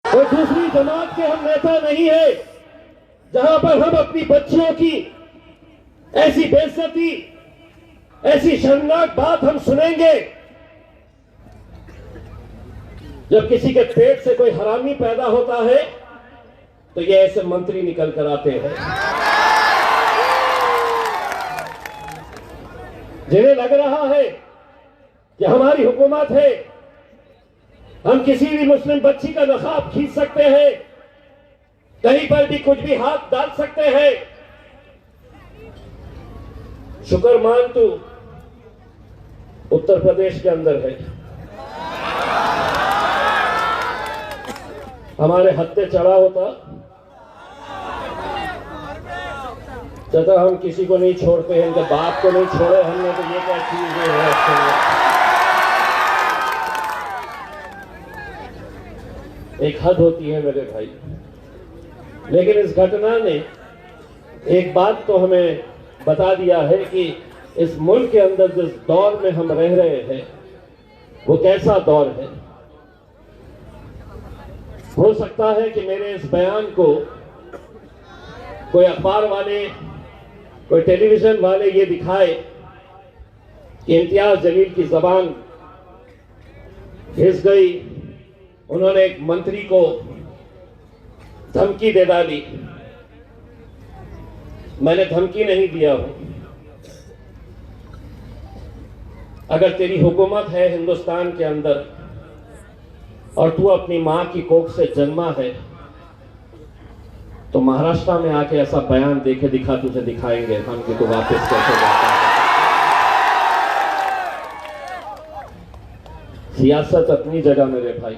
और दूसरी जमात के हम नेता नहीं है जहां पर हम अपनी बच्चियों की ऐसी बेइज्जती, ऐसी शर्मनाक बात हम सुनेंगे। जब किसी के पेट से कोई हरामी पैदा होता है तो ये ऐसे मंत्री निकल कर आते हैं जिन्हें लग रहा है कि हमारी हुकूमत है, हम किसी भी मुस्लिम बच्ची का नकाब खींच सकते हैं, कहीं पर भी कुछ भी हाथ डाल सकते हैं। शुक्र मान तू उत्तर प्रदेश के अंदर है, हमारे हत्थे चढ़ा होता चाचा हम किसी को नहीं छोड़ते हैं, इनके बाप को नहीं छोड़े हमने, तो ये क्या चीज है। एक हद होती है मेरे भाई, लेकिन इस घटना ने एक बात तो हमें बता दिया है कि इस मुल्क के अंदर जिस दौर में हम रह रहे हैं वो कैसा दौर है। हो सकता है कि मेरे इस बयान को कोई अखबार वाले, कोई टेलीविजन वाले ये दिखाए कि इम्तियाज जलील की जबान घिस गई, उन्होंने एक मंत्री को धमकी दे डाली। मैंने धमकी नहीं दिया हूं। अगर तेरी हुकूमत है हिंदुस्तान के अंदर और तू अपनी मां की कोख से जन्मा है तो महाराष्ट्र में आके ऐसा बयान देके दिखा, तुझे दिखाएंगे हम कि तू वापस कैसे जाता है। सियासत अपनी जगह मेरे भाई,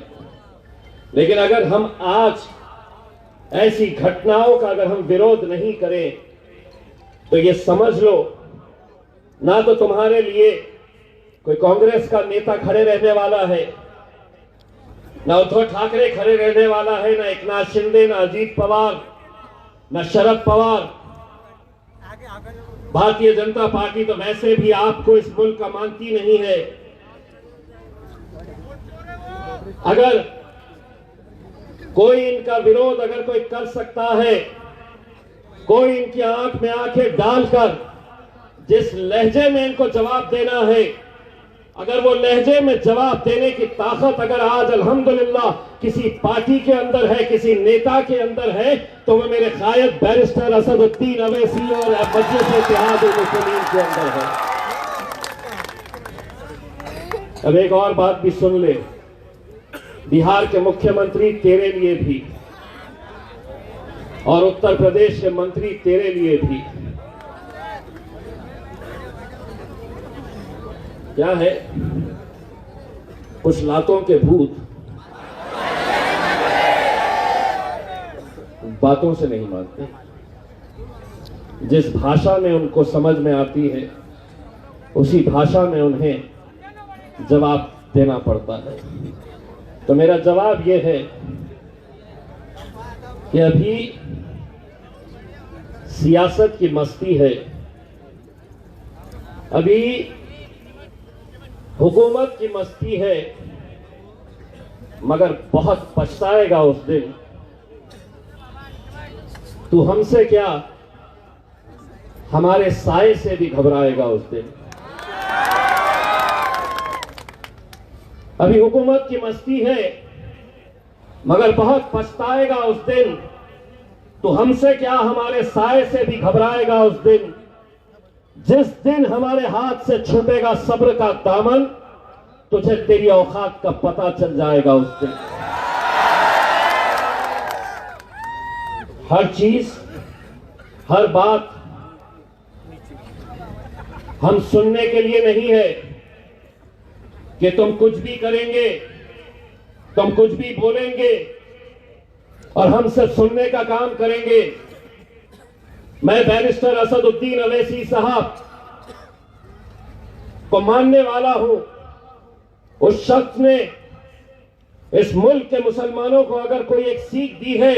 लेकिन अगर हम आज ऐसी घटनाओं का अगर हम विरोध नहीं करें तो ये समझ लो ना तो तुम्हारे लिए कोई कांग्रेस का नेता खड़े रहने वाला है, ना उद्धव ठाकरे खड़े रहने वाला है, ना एकनाथ शिंदे, ना अजीत पवार, ना शरद पवार। भारतीय जनता पार्टी तो वैसे भी आपको इस मुल्क का मानती नहीं है। अगर कोई इनका विरोध अगर कोई कर सकता है, कोई इनकी आंख में आंखें डालकर जिस लहजे में इनको जवाब देना है, अगर वो लहजे में जवाब देने की ताकत अगर आज अल्हम्दुलिल्लाह किसी पार्टी के अंदर है, किसी नेता के अंदर है, तो वो मेरे कायद बैरिस्टर असदुद्दीन अवैसी और मजलिस इत्तेहाद मुस्लिमीन के अंदर है। अब एक और बात भी सुन ले, बिहार के मुख्यमंत्री तेरे लिए भी और उत्तर प्रदेश के मंत्री तेरे लिए भी क्या है, कुछ लातों के भूत बातों से नहीं मानते। जिस भाषा में उनको समझ में आती है उसी भाषा में उन्हें जवाब देना पड़ता है। तो मेरा जवाब यह है कि अभी सियासत की मस्ती है, अभी हुकूमत की मस्ती है, मगर बहुत पछताएगा उस दिन। तू हमसे क्या, हमारे साए से भी घबराएगा उस दिन। अभी हुकूमत की मस्ती है, मगर बहुत पछताएगा उस दिन। तो हमसे क्या, हमारे साए से भी घबराएगा उस दिन। जिस दिन हमारे हाथ से छूटेगा सब्र का दामन, तुझे तेरी औकात का पता चल जाएगा उस दिन। हर चीज, हर बात हम सुनने के लिए नहीं है कि तुम कुछ भी करेंगे, तुम कुछ भी बोलेंगे और हम सिर्फ सुनने का काम करेंगे। मैं बैरिस्टर असदुद्दीन अवैसी साहब को मानने वाला हूं। उस शख्स ने इस मुल्क के मुसलमानों को अगर कोई एक सीख दी है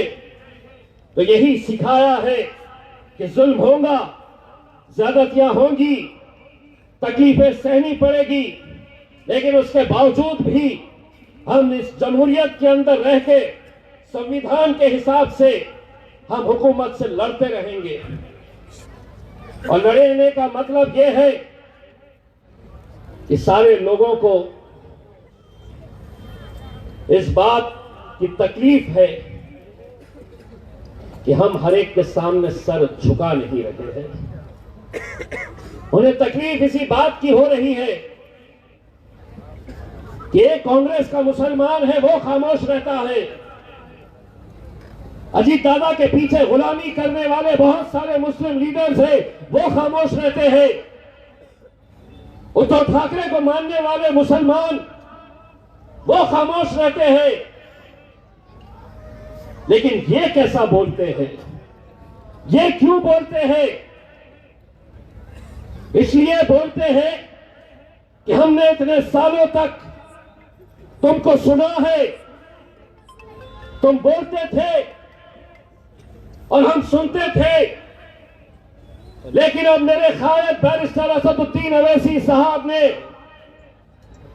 तो यही सिखाया है कि जुल्म होगा, ज्यादतियां होंगी, तकलीफें सहनी पड़ेगी, लेकिन उसके बावजूद भी हम इस जमहूरियत के अंदर रह के संविधान के हिसाब से हम हुकूमत से लड़ते रहेंगे। और लड़ने का मतलब यह है कि सारे लोगों को इस बात की तकलीफ है कि हम हर एक के सामने सर झुका नहीं रहे हैं। उन्हें तकलीफ इसी बात की हो रही है कि एक कांग्रेस का मुसलमान है वो खामोश रहता है, अजीत दादा के पीछे गुलामी करने वाले बहुत सारे मुस्लिम लीडर्स हैं वो खामोश रहते हैं, उद्धव ठाकरे को मानने वाले मुसलमान वो खामोश रहते हैं। लेकिन ये कैसा बोलते हैं, ये क्यों बोलते हैं? इसलिए बोलते हैं कि हमने इतने सालों तक तुमको सुना है, तुम बोलते थे और हम सुनते थे, लेकिन अब मेरे कायद बैरिस्टर असदुद्दीन अवैसी साहब ने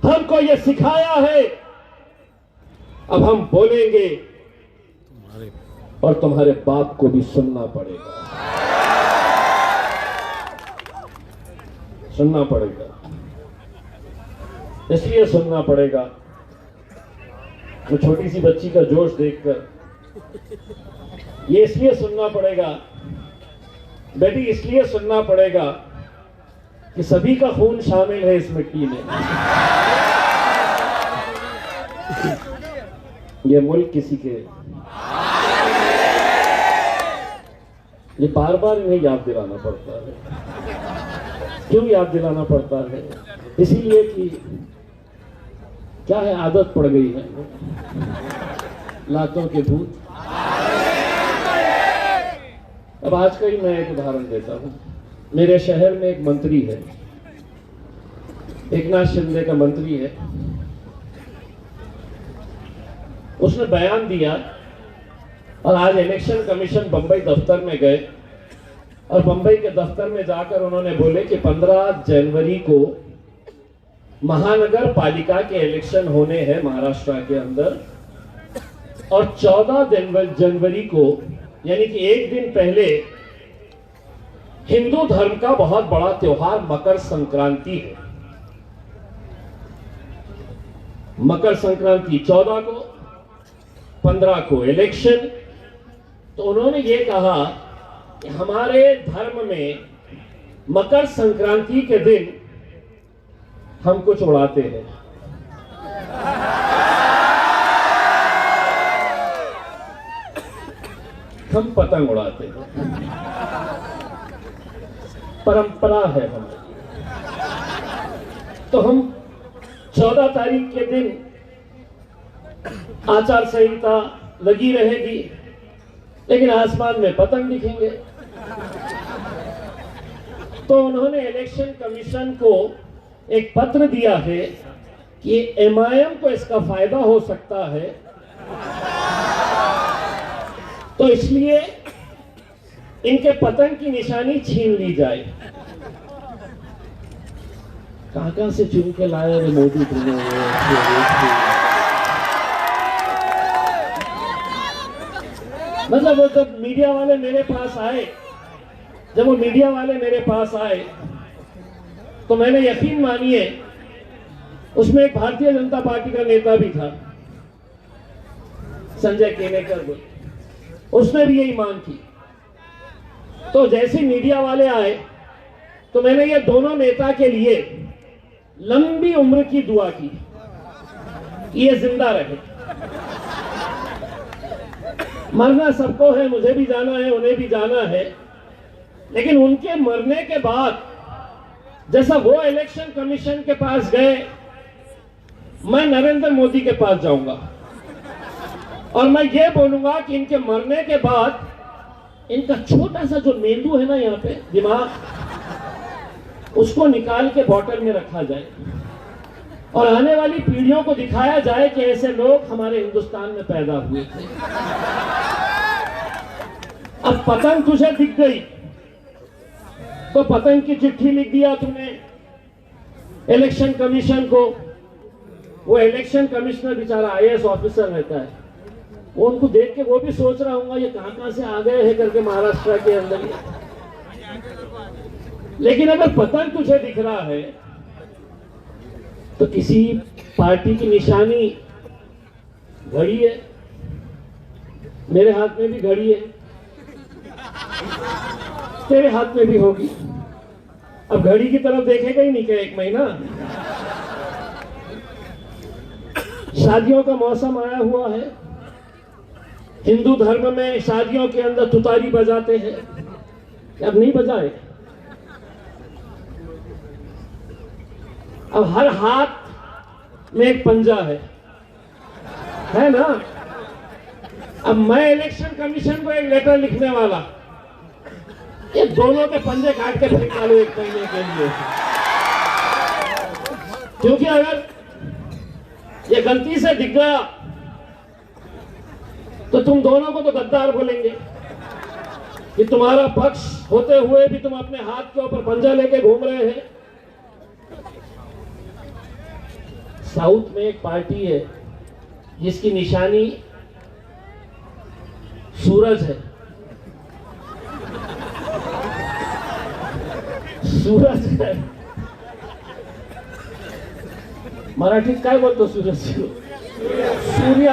हमको ये सिखाया है, अब हम बोलेंगे और तुम्हारे बाप को भी सुनना पड़ेगा, सुनना पड़ेगा। इसलिए सुनना पड़ेगा, वो छोटी सी बच्ची का जोश देखकर ये इसलिए सुनना पड़ेगा बेटी, इसलिए सुनना पड़ेगा कि सभी का खून शामिल है इस मिट्टी में। ये मुल्क किसी के, ये बार बार इन्हें याद दिलाना पड़ता है। क्यों याद दिलाना पड़ता है? इसीलिए कि क्या है, आदत पड़ गई है लातों के भूत। अब आज का ही मैं एक उदाहरण देता हूं। मेरे शहर में एक मंत्री है, एकनाथ शिंदे का मंत्री है, उसने बयान दिया और आज इलेक्शन कमीशन बंबई दफ्तर में गए और बंबई के दफ्तर में जाकर उन्होंने बोले कि 15 जनवरी को महानगर पालिका के इलेक्शन होने हैं महाराष्ट्र के अंदर, और 14 जनवरी को यानी कि एक दिन पहले हिंदू धर्म का बहुत बड़ा त्योहार मकर संक्रांति है। मकर संक्रांति 14 को, 15 को इलेक्शन। तो उन्होंने ये कहा कि हमारे धर्म में मकर संक्रांति के दिन हम कुछ उड़ाते हैं। हम पतंग उड़ाते हैं, परंपरा है हमारी। तो हम 14 तारीख के दिन आचार संहिता लगी रहेगी, लेकिन आसमान में पतंग दिखेंगे। तो उन्होंने इलेक्शन कमीशन को एक पत्र दिया है कि एमआईएम को इसका फायदा हो सकता है, तो इसलिए इनके पतंग की निशानी छीन ली जाए। कहां से चुन के लाए रे मोदी तुम्हें? मतलब वो जब मीडिया वाले मेरे पास आए, जब वो मीडिया वाले मेरे पास आए तो मैंने यकीन मानिए उसमें एक भारतीय जनता पार्टी का नेता भी था, संजय केनेकर, उसने भी यही मांग की। तो जैसे मीडिया वाले आए तो मैंने ये दोनों नेता के लिए लंबी उम्र की दुआ की, ये जिंदा रहे। मरना सबको है, मुझे भी जाना है, उन्हें भी जाना है, लेकिन उनके मरने के बाद जैसा वो इलेक्शन कमीशन के पास गए, मैं नरेंद्र मोदी के पास जाऊंगा और मैं ये बोलूंगा कि इनके मरने के बाद इनका छोटा सा जो मेंदू है ना यहाँ पे दिमाग, उसको निकाल के बॉटल में रखा जाए और आने वाली पीढ़ियों को दिखाया जाए कि ऐसे लोग हमारे हिंदुस्तान में पैदा हुए थे। अब पतंग तुझे दिख गई तो पतंग की चिट्ठी लिख दिया तूने इलेक्शन कमीशन को। वो इलेक्शन कमिश्नर बेचारा आईएएस ऑफिसर रहता है, वो उनको देख के वो भी सोच रहा हूँ ये कहाँ से आ गए हैं करके महाराष्ट्र के अंदर ही। लेकिन अगर पतंग तुझे दिख रहा है तो किसी पार्टी की निशानी घड़ी है, मेरे हाथ में भी घड़ी है, तेरे हाथ में भी होगी। अब घड़ी की तरफ देखेगा ही नहीं क्या एक महीना? शादियों का मौसम आया हुआ है। हिंदू धर्म में शादियों के अंदर तुतारी बजाते हैं, अब नहीं बजाए। अब हर हाथ में एक पंजा है ना? अब मैं इलेक्शन कमीशन को एक लेटर लिखने वाला, ये दोनों के पंजे काट के फेंक डालो एक महीने के लिए। क्योंकि अगर ये गलती से दिख गया तो तुम दोनों को तो गद्दार बोलेंगे कि तुम्हारा पक्ष होते हुए भी तुम अपने हाथ के ऊपर पंजा लेके घूम रहे हैं। साउथ में एक पार्टी है जिसकी निशानी सूरज है। सूरज है, मराठीत काय बोलतो सूरज? सूर्य।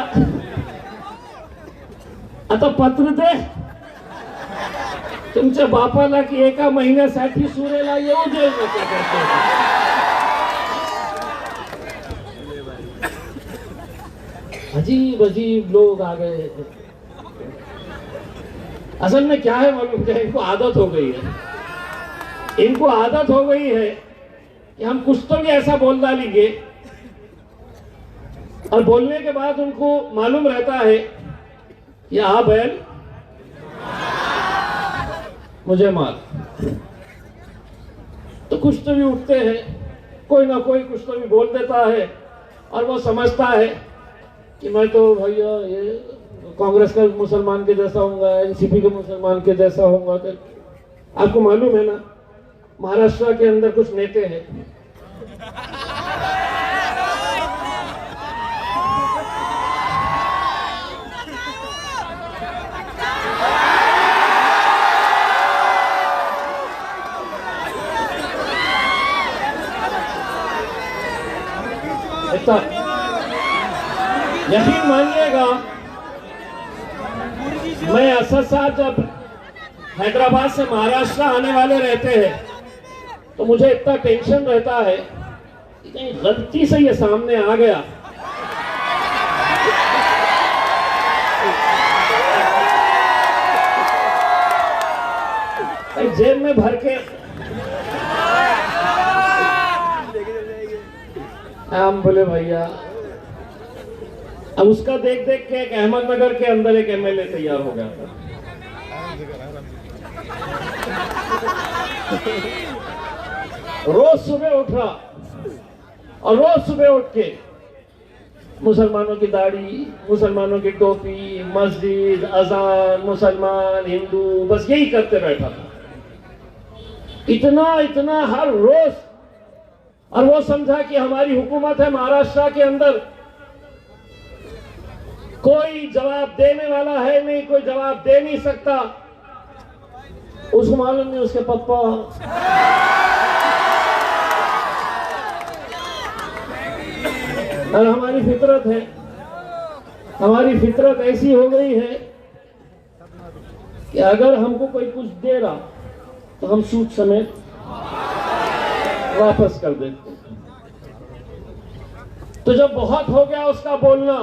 आता पत्र दे तुमच्या बापाला की एका महिन्यासाठी सूर्याला येऊ दे नका। अजीब अजीब लोग आ गए। असल में क्या है मालूम क्या? इनको आदत हो गई है, इनको आदत हो गई है कि हम कुछ तो भी ऐसा बोल डालेंगे और बोलने के बाद उनको मालूम रहता है कि आ बैल मुझे मार। तो कुछ तो भी उठते हैं, कोई ना कोई कुछ तो भी बोल देता है और वो समझता है कि मैं तो भैया ये कांग्रेस का मुसलमान के जैसा होऊंगा, एनसीपी के मुसलमान के जैसा होऊंगा। आपको मालूम है ना, महाराष्ट्र के अंदर कुछ नेता हैं यकीन मानिएगा, मैं असद साहब जब हैदराबाद से महाराष्ट्र आने वाले रहते हैं तो मुझे इतना टेंशन रहता है कि कहीं गलती से ये सामने आ गया कहीं जेब में भर के हम बोले भैया। अब उसका देख देख के एक अहमदनगर के अंदर एक एमएलए तैयार हो गया था। रोज सुबह उठ रहा और रोज सुबह उठ के मुसलमानों की दाढ़ी, मुसलमानों की टोपी, मस्जिद, अजान, मुसलमान, हिंदू, बस यही करते बैठा था। इतना इतना हर रोज। और वो समझा कि हमारी हुकूमत है महाराष्ट्र के अंदर, कोई जवाब देने वाला है नहीं, कोई जवाब दे नहीं सकता। उसको मालूम नहीं उसके पप्पा और हमारी फितरत है, हमारी फितरत ऐसी हो गई है कि अगर हमको कोई कुछ दे रहा तो हम सूद समेत वापस कर देते। तो जब बहुत हो गया उसका बोलना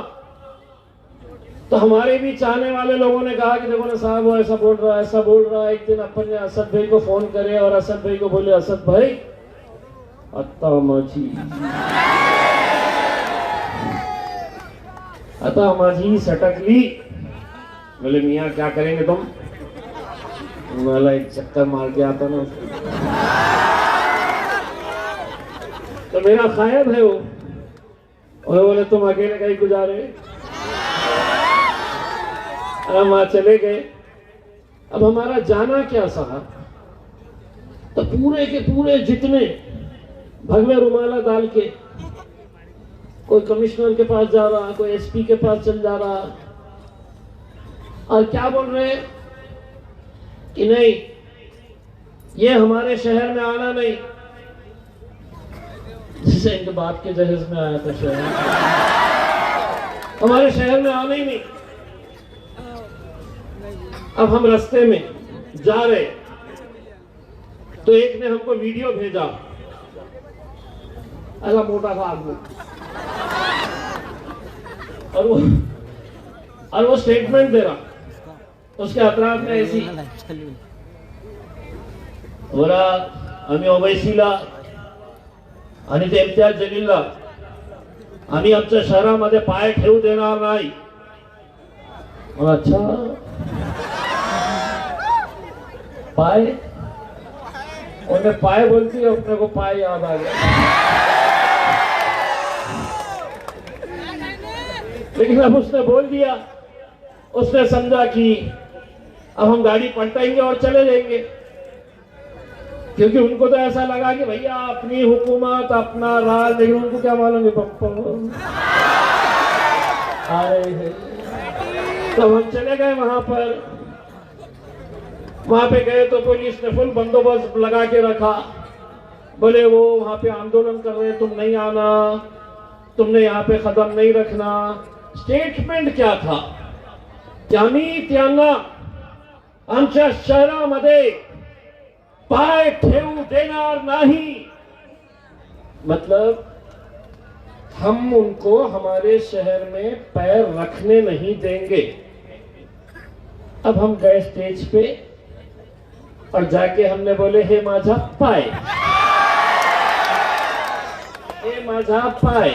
तो हमारे भी चाहने वाले लोगों ने कहा कि देखो ना साहब वो ऐसा बोल रहा है, ऐसा बोल रहा है। एक दिन अपन ने असद भाई को फोन करे और असद भाई को बोले, असद भाई अत्ता माझी सटकली। बोले मियाँ क्या करेंगे तुम? वाला एक चक्कर मार के आता ना तो मेरा खायब है वो। और बोले तुम अकेले कहीं गुजारे। हम वहां चले गए। अब हमारा जाना क्या सहा, तो पूरे के पूरे जितने भगवे रुमाला डाल के कोई कमिश्नर के पास जा रहा, कोई एसपी के पास चल जा रहा, और क्या बोल रहे हैं कि नहीं, ये हमारे शहर में आना नहीं। जिसे इनके बाप के जहेज में आया था शहर, हमारे शहर में आना ही नहीं। अब हम रास्ते में जा रहे तो एक ने हमको वीडियो भेजा, ऐसा मोटा था आदमी, और वो स्टेटमेंट दे रहा, उसके अतराफ में ऐसी बोला, आम्ही ओवैसीला आणि ते इम्तियाज जलीलला आम्ही आमच्या शहरामध्ये पाय ठेवू देणार नाही। अच्छा, पाय, उन्हें पाय बोलती है, अपने को पाय याद आ गया। लेकिन अब उसने बोल दिया, उसने समझा कि अब हम गाड़ी पलटाएंगे और चले जाएंगे, क्योंकि उनको तो ऐसा लगा कि भैया अपनी हुकूमत, अपना राज, लेकिन उनको क्या मालूम है पप्पा आ रहे हैं। तो हम चले गए वहां पर, वहां पे गए तो पुलिस ने फुल बंदोबस्त लगा के रखा। बोले वो वहां पे आंदोलन कर रहे, तुम नहीं आना, तुमने यहाँ पे कदम नहीं रखना। स्टेटमेंट क्या था, त्यांना आमच्या शहरामध्ये पाय ठेवू देणार नाही। मतलब हम उनको हमारे शहर में पैर रखने नहीं देंगे। अब हम गए स्टेज पे और जाके हमने बोले, हे माझा पाय, हे माझा पाय,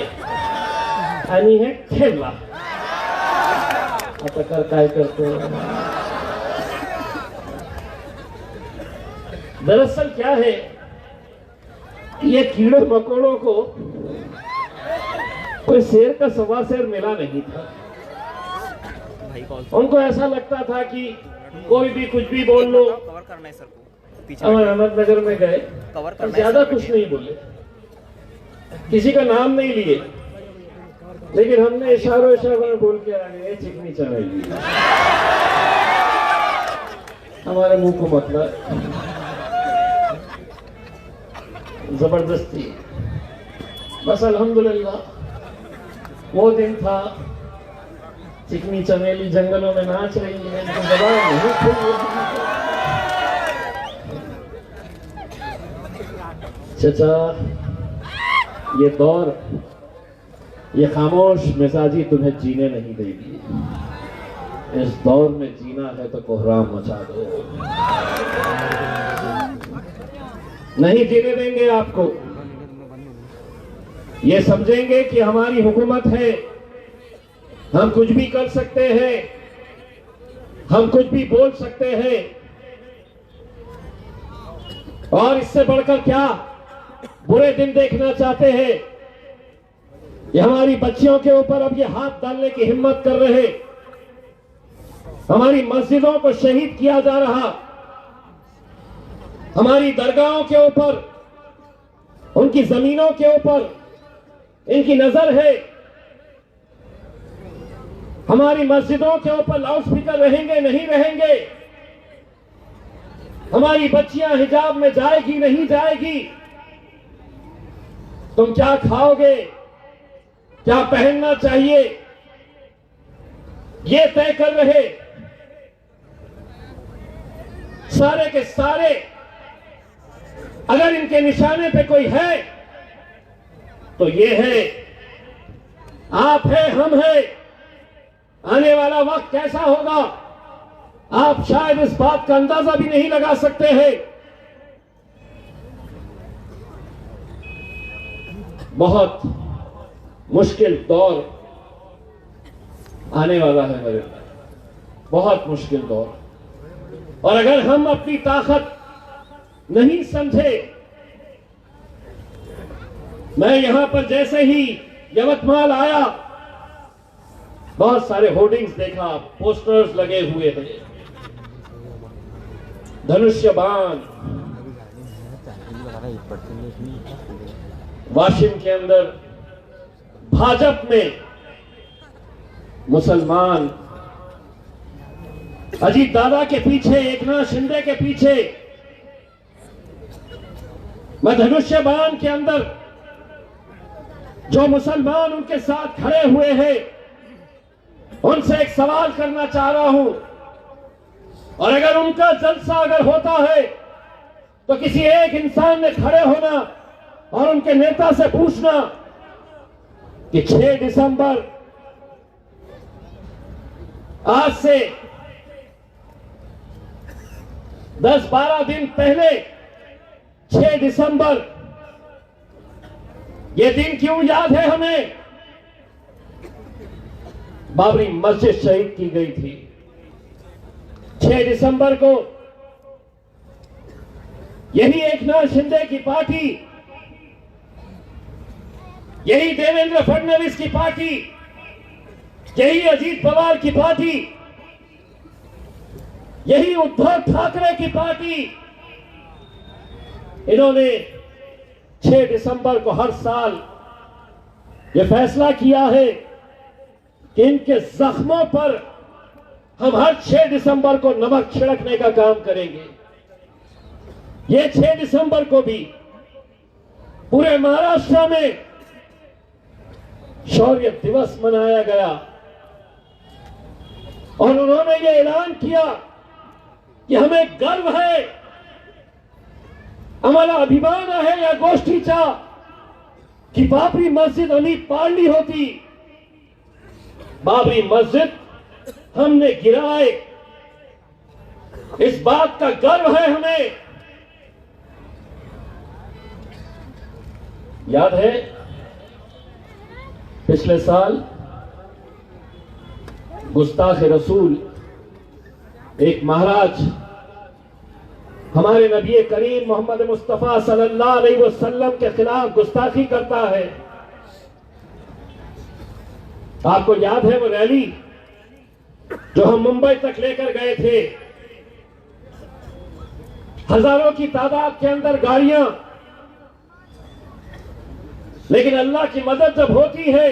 आणि हे ठेवला। आता कर काय करतो। दरअसल क्या है, ये कीड़े मकोड़ों को कोई शेर का सवा शेर मिला नहीं था। उनको ऐसा लगता था कि कोई भी कुछ भी बोल लो। हम अहमदनगर में गए और ज्यादा कुछ नहीं बोले, किसी का नाम नहीं लिए, लेकिन हमने इशारों में बोल के आ गए, चिकनी चढ़ाई हमारे मुंह को मतलब जबरदस्ती। बस अल्हम्दुलिल्लाह वो दिन था, चिकनी चमेली जंगलों में नाच रही है, तो जबान नहीं खुली। चचा, ये दौर, ये खामोश मिजाजी तुम्हें जीने नहीं देगी। इस दौर में जीना है तो कोहराम मचा दो, नहीं जीने देंगे आपको। ये समझेंगे कि हमारी हुकूमत है, हम कुछ भी कर सकते हैं, हम कुछ भी बोल सकते हैं, और इससे बढ़कर क्या बुरे दिन देखना चाहते हैं। ये हमारी बच्चियों के ऊपर अब ये हाथ डालने की हिम्मत कर रहे, हमारी मस्जिदों को शहीद किया जा रहा, हमारी दरगाहों के ऊपर, उनकी जमीनों के ऊपर इनकी नजर है। हमारी मस्जिदों के ऊपर लाउडस्पीकर रहेंगे नहीं रहेंगे, हमारी बच्चियां हिजाब में जाएगी नहीं जाएगी, तुम क्या खाओगे, क्या पहनना चाहिए, ये तय कर रहे। सारे के सारे अगर इनके निशाने पे कोई है तो ये है, आप है, हम है। आने वाला वक्त कैसा होगा आप शायद इस बात का अंदाजा भी नहीं लगा सकते हैं। बहुत मुश्किल दौर आने वाला है मेरे लिए, बहुत मुश्किल दौर। और अगर हम अपनी ताकत नहीं समझे, मैं यहां पर जैसे ही यवतमाल आया, बहुत सारे होर्डिंग्स देखा, पोस्टर्स लगे हुए हैं, धनुष्य बाण। वाशिम के अंदर भाजपा में मुसलमान अजीत दादा के पीछे, एकनाथ शिंदे के पीछे, मैं धनुष्य बाण के अंदर जो मुसलमान उनके साथ खड़े हुए हैं उनसे एक सवाल करना चाह रहा हूं, और अगर उनका जलसा अगर होता है तो किसी एक इंसान ने खड़े होना और उनके नेता से पूछना कि 6 दिसंबर आज से 10-12 दिन पहले 6 दिसंबर ये दिन क्यों याद है हमें? बाबरी मस्जिद शहीद की गई थी 6 दिसंबर को। यही एकनाथ शिंदे की पार्टी, यही देवेंद्र फडणवीस की पार्टी, यही अजीत पवार की पार्टी, यही उद्धव ठाकरे की पार्टी, इन्होंने 6 दिसंबर को हर साल यह फैसला किया है कि इनके जख्मों पर हम हर 6 दिसंबर को नमक छिड़कने का काम करेंगे। ये 6 दिसंबर को भी पूरे महाराष्ट्र में शौर्य दिवस मनाया गया और उन्होंने ये ऐलान किया कि हमें गर्व है, हमारा अभिमान है या गोष्ठीचा कि बाबरी मस्जिद आम्ही पाडली होती, बाबरी मस्जिद हमने गिराए, इस बात का गर्व है हमें। याद है पिछले साल गुस्ताख रसूल एक महाराज हमारे नबी करीम मोहम्मद मुस्तफा सल्लल्लाहु अलैहि वसल्लम के खिलाफ गुस्ताखी करता है। आपको याद है वो रैली जो हम मुंबई तक लेकर गए थे, हजारों की तादाद के अंदर गाड़ियां, लेकिन अल्लाह की मदद जब होती है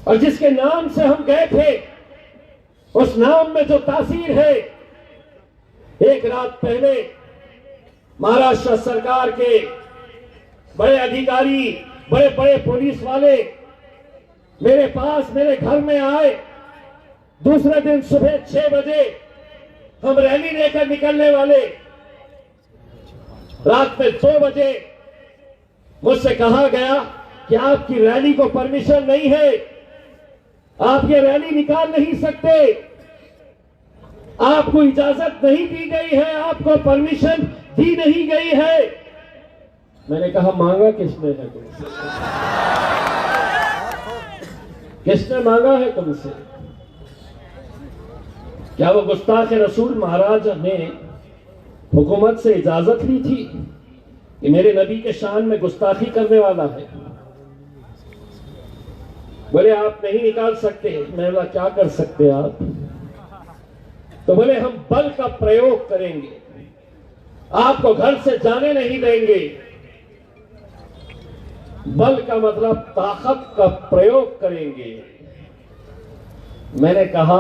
और जिसके नाम से हम गए थे उस नाम में जो तासीर है, एक रात पहले महाराष्ट्र सरकार के बड़े अधिकारी, बड़े बड़े पुलिस वाले मेरे पास, मेरे घर में आए। दूसरे दिन सुबह 6 बजे हम रैली लेकर निकलने वाले, रात में 2 बजे मुझसे कहा गया कि आपकी रैली को परमिशन नहीं है, आप ये रैली निकाल नहीं सकते, आपको इजाजत नहीं दी गई है, आपको परमिशन दी नहीं गई है। मैंने कहा मांगा किसने है तुमसे? किसने मांगा है तुमसे? क्या वो गुस्ताख रसूल महाराज ने हुकूमत से इजाजत ली थी कि मेरे नबी के शान में गुस्ताखी करने वाला है? बोले आप नहीं निकाल सकते। मैं बोला क्या कर सकते आप? तो बोले हम बल का प्रयोग करेंगे, आपको घर से जाने नहीं देंगे। बल का मतलब ताकत का प्रयोग करेंगे। मैंने कहा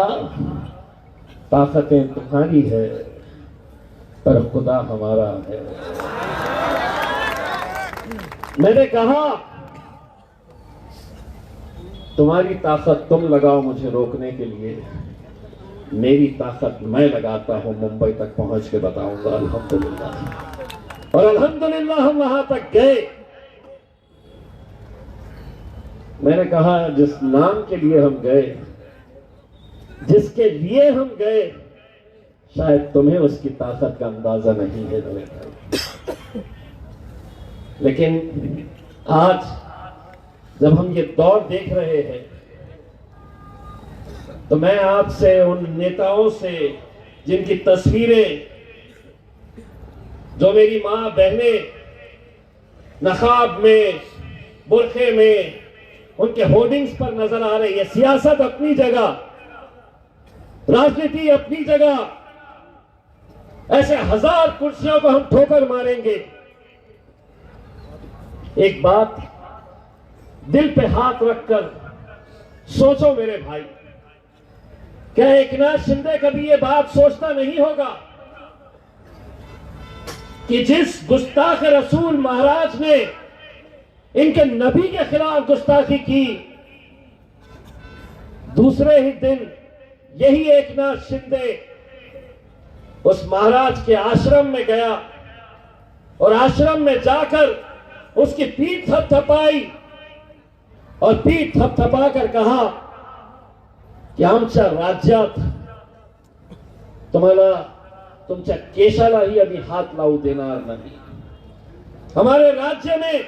ताकतें तुम्हारी है पर खुदा हमारा है। मैंने कहा तुम्हारी ताकत तुम लगाओ मुझे रोकने के लिए, मेरी ताकत मैं लगाता हूं, मुंबई तक पहुंच के बताऊंगा अल्हम्दुलिल्लाह। और अल्हम्दुलिल्लाह हम वहां तक गए। मैंने कहा जिस नाम के लिए हम गए, जिसके लिए हम गए, शायद तुम्हें उसकी ताकत का अंदाजा नहीं है, लेकिन आज जब हम ये दौर देख रहे हैं तो मैं आपसे, उन नेताओं से जिनकी तस्वीरें, जो मेरी मां बहनें नकाब में, बुरखे में, उनके होर्डिंग्स पर नजर आ रही है। सियासत अपनी जगह, राजनीति अपनी जगह, ऐसे 1000 कुर्सियों को हम ठोकर मारेंगे। एक बात दिल पे हाथ रखकर सोचो मेरे भाई, क्या एकनाथ शिंदे कभी ये बात सोचता नहीं होगा कि जिस गुस्ताख रसूल महाराज ने इनके नबी के खिलाफ गुस्ताखी की, दूसरे ही दिन यही एकनाथ शिंदे उस महाराज के आश्रम में गया और आश्रम में जाकर उसकी पीठ थपथपाई और पीठ थपथपाकर कहा की आमच्या राज्यात तुम्हाला तुमच्या केशालाही आम्ही हात लावू देणार नहीं। हमारे राज्य में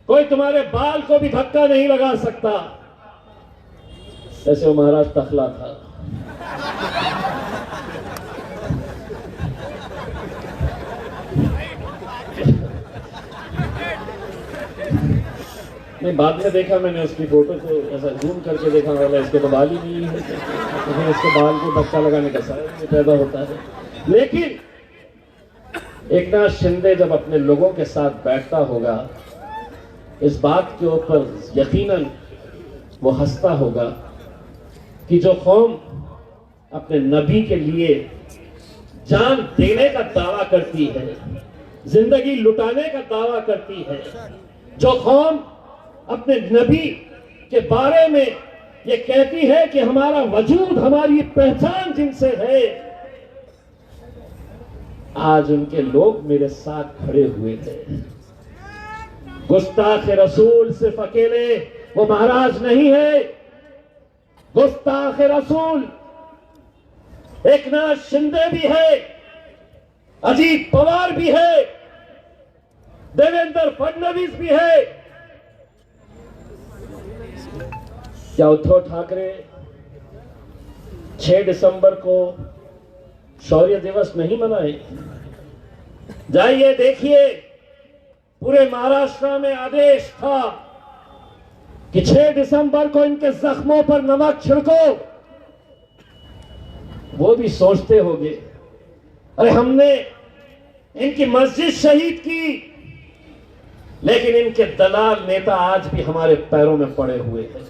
कोई तुम्हारे बाल को भी धक्का नहीं लगा सकता। ऐसे वो महाराज तखला था। नहीं, बाद में देखा मैंने उसकी फोटो को, ऐसा जूम करके देखा, वाला इसके तो बाल ही नहीं है, तो फिर इसके बाल को धक्का लगाने का सवाल पैदा होता है। लेकिन एकनाथ शिंदे जब अपने लोगों के साथ बैठता होगा, इस बात के ऊपर यकीनन वो हंसता होगा कि जो कौम अपने नबी के लिए जान देने का दावा करती है, जिंदगी लुटाने का दावा करती है, जो कौम अपने नबी के बारे में ये कहती है कि हमारा वजूद, हमारी पहचान जिनसे है, आज उनके लोग मेरे साथ खड़े हुए थे। गुस्ताख रसूल सिर्फ अकेले वो महाराज नहीं है, गुस्ताख रसूल एकनाथ शिंदे भी है, अजीत पवार भी है, देवेंद्र फडणवीस भी है। क्या उद्धव ठाकरे 6 दिसंबर को शौर्य दिवस नहीं मनाए? जाइए देखिए, पूरे महाराष्ट्र में आदेश था कि 6 दिसंबर को इनके जख्मों पर नमक छिड़को। वो भी सोचते होंगे, अरे हमने इनकी मस्जिद शहीद की, लेकिन इनके दलाल नेता आज भी हमारे पैरों में पड़े हुए हैं।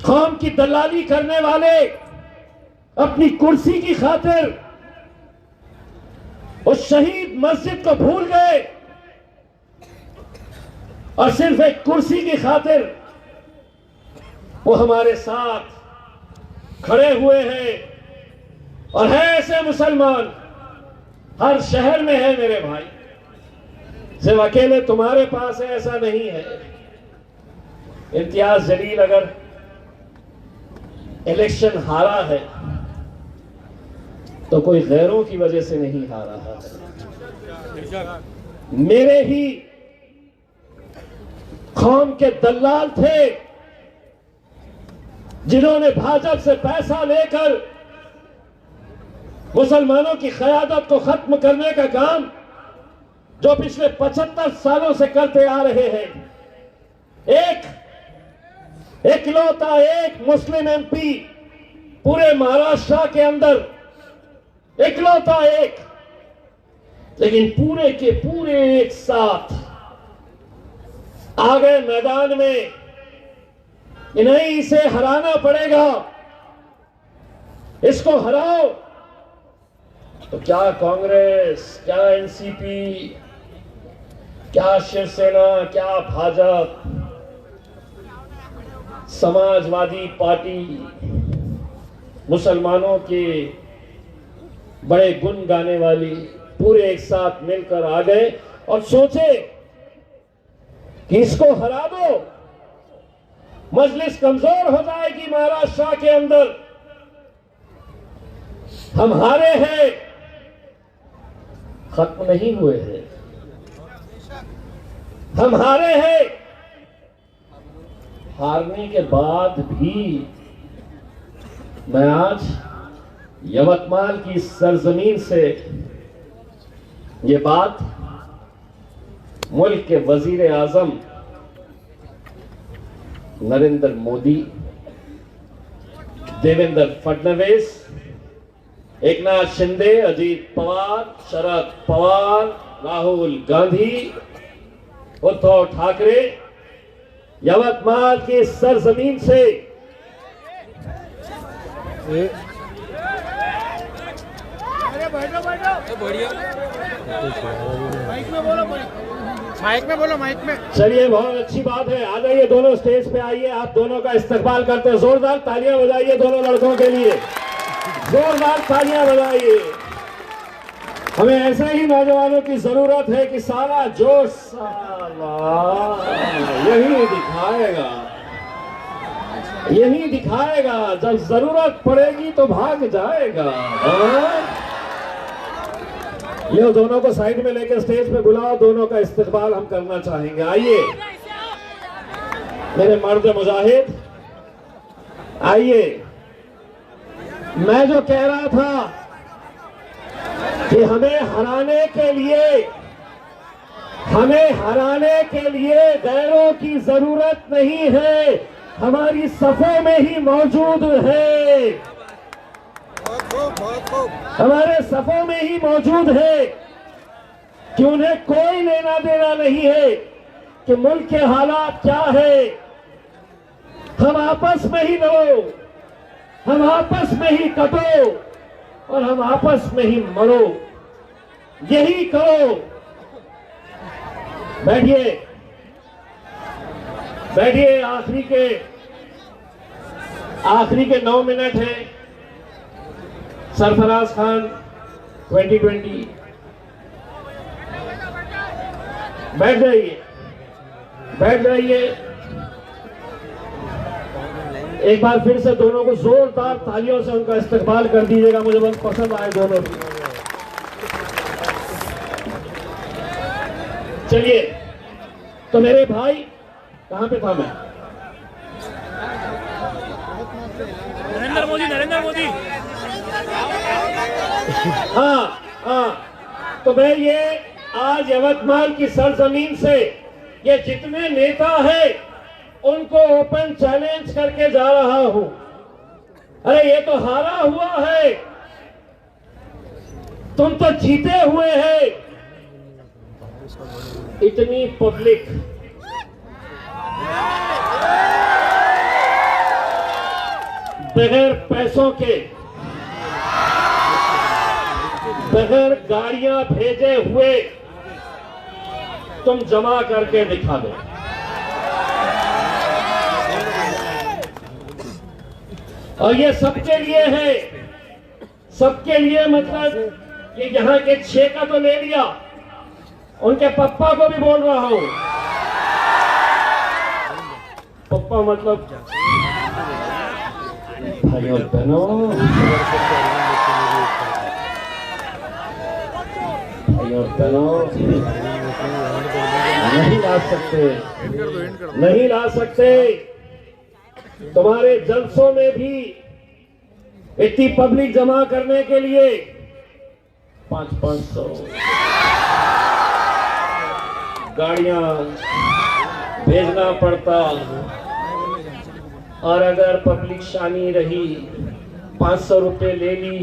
कौम की दलाली करने वाले अपनी कुर्सी की खातिर उस शहीद मस्जिद को भूल गए और सिर्फ एक कुर्सी की खातिर वो हमारे साथ खड़े हुए हैं। और है ऐसे मुसलमान, हर शहर में है मेरे भाई, सिर्फ अकेले तुम्हारे पास है ऐसा नहीं है। इम्तियाज जलील अगर इलेक्शन हारा है तो कोई गैरों की वजह से नहीं हारा है। मेरे ही कौम के दलाल थे जिन्होंने भाजपा से पैसा लेकर मुसलमानों की क़यादत को खत्म करने का काम जो पिछले 75 सालों से करते आ रहे हैं। इकलौता एक मुस्लिम एमपी पूरे महाराष्ट्र के अंदर, इकलौता एक, लेकिन पूरे के पूरे एक साथ आ गए मैदान में कि नहीं, इसे हराना पड़ेगा, इसको हराओ। तो क्या कांग्रेस, क्या एनसीपी, क्या शिवसेना, क्या भाजपा, समाजवादी पार्टी मुसलमानों के बड़े गुण गाने वाली पूरे एक साथ मिलकर आ गए और सोचे कि इसको हरा दो, मजलिस कमजोर हो जाएगी महाराष्ट्र के अंदर। हम हारे हैं, खत्म नहीं हुए हैं, हम हारे हैं। हारने के बाद भी मैं आज यवतमाल की सरजमीन से ये बात मुल्क के वजीर आजम नरेंद्र मोदी, देवेंद्र फडणवीस, एकनाथ शिंदे, अजीत पवार, शरद पवार, राहुल गांधी, उद्धव ठाकरे, यवतमाल की सरजमीन से अरे बैठो बैठो बढ़िया। माइक में बोलो माइक में। चलिए, बहुत अच्छी बात है। आ जाइए दोनों स्टेज पे आइए। आप दोनों का इस्तकबाल करते हैं। जोरदार तालियां बजाइए दोनों लड़कों के लिए, जोरदार तालियां बजाइए। हमें ऐसे ही नौजवानों की जरूरत है कि सारा जोश यही दिखाएगा, यही दिखाएगा। जब जरूरत पड़ेगी तो भाग जाएगा। ये दोनों को साइड में लेकर स्टेज पे बुलाओ। दोनों का इस्तकबाल हम करना चाहेंगे। आइए मेरे मर्द मुजाहिद, आइए। मैं जो कह रहा था कि हमें हराने के लिए गैरों की जरूरत नहीं है, हमारी सफों में ही मौजूद है, हमारे सफों में ही मौजूद है कि उन्हें कोई लेना देना नहीं है कि मुल्क के हालात क्या है। हम आपस में ही लड़ो, हम आपस में ही कटो और हम आपस में ही मरो, यही करो। बैठिए बैठिए। आखिरी के 9 मिनट हैं। सरफराज खान 2020, बैठ जाइए, बैठ जाइए। एक बार फिर से दोनों को जोरदार तालियों से उनका इस्तकबाल कर दीजिएगा। मुझे बहुत पसंद आए दोनों की। चलिए, तो मेरे भाई, कहां पे था मैं? नरेंद्र मोदी। हाँ। तो मैं ये आज यवतमाल की सरजमीन से ये जितने नेता हैं उनको ओपन चैलेंज करके जा रहा हूं। अरे ये तो हारा हुआ है, तुम तो जीते हुए हैं। इतनी पब्लिक बगैर पैसों के, बगैर गाड़ियां भेजे हुए तुम जमा करके दिखा दो। और ये सबके लिए है, सबके लिए। मतलब ये यहाँ के 6 का तो ले लिया, उनके पप्पा को भी बोल रहा हूं। पप्पा मतलब भाई और बहनों, भाई और बहनों, नहीं ला सकते, नहीं ला सकते। तुम्हारे जलसों में भी इतनी पब्लिक जमा करने के लिए 500 गाड़ियां भेजना पड़ता। और अगर पब्लिक शानी रही, 500 रुपए ले ली,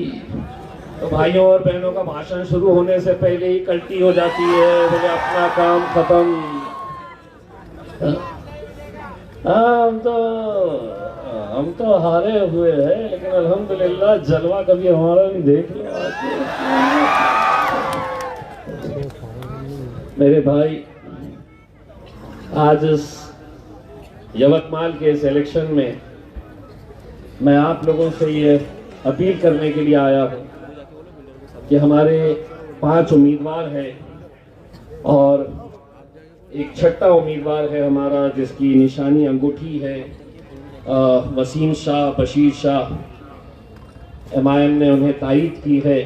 तो भाइयों और बहनों का भाषण शुरू होने से पहले ही कल्टी हो जाती है। बोले अपना काम खत्म। हम तो हारे हुए हैं, लेकिन अल्हम्दुलिल्लाह जलवा कभी हमारा नहीं देख लिया। मेरे भाई, आज इस यवतमाल के इस इलेक्शन में मैं आप लोगों से ये अपील करने के लिए आया हूँ कि हमारे 5 उम्मीदवार हैं और एक छठा उम्मीदवार है हमारा, जिसकी निशानी अंगूठी है। वसीम शाह, बशीर शाह, MIM ने उन्हें तायीद की है।